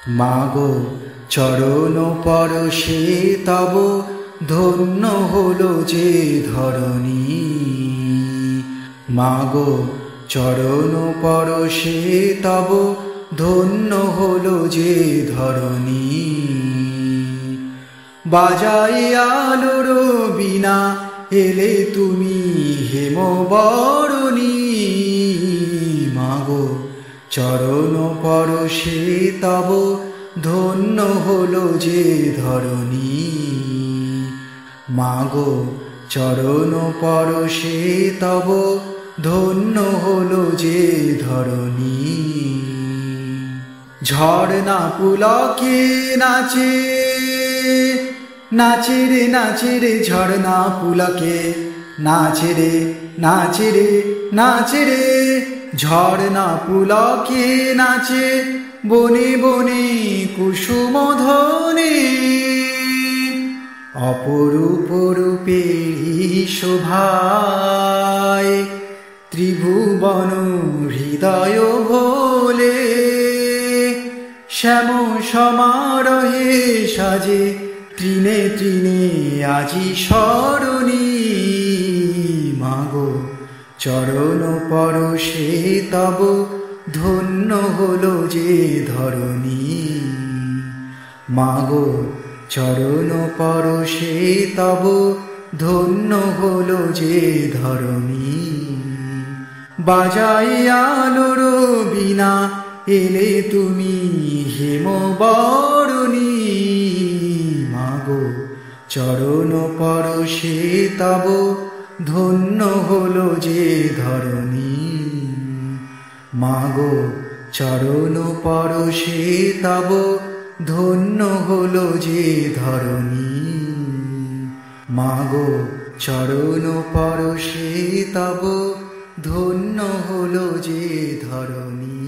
মাগো চরণ পরশে তব ধন্য হলো যে ধরণী। মাগো চরণ পরশে তব ধন্য হলো যে ধরণী। বাজাই আলোর বীণা এলে তুমি হেমবরণী। মাগো চরণ পরশে তব ধন্য হলো যে ধরণী। মাগো চরণ পরশে তব ধন্য হলো যে ধরণী। ঝর্ণা পুলকে নাচে নাচে রে নাচে রে ঝর্ণা পুলকে নাচে রে নাচে রে নাচে রে। ঝর্ণা পুলকে নাচে বনে বনে কুসুম ধনে। অপরূপ রূপেরি শোভায় ত্রিভুবন হৃদয় ভোলে। শ্যাম সমারোহে সাজে তৃণে তৃণে আজি স্মরণী। মাগো চরণ পরশে তব ধন্য হলো যে ধরণী। মাগো চরণ পরশে তব ধন্য হলো যে ধরণী। বাজাই আলোর বীণা এলে তুমি হেমবরণী। মাগো চরণ পরশে তব ধন্য হলো যে ধরণী। মাগো চরণ পরশে তব ধন্য হলো যে ধরণী। মাগো চরণ পরশে তব ধন্য হলো যে ধরণী।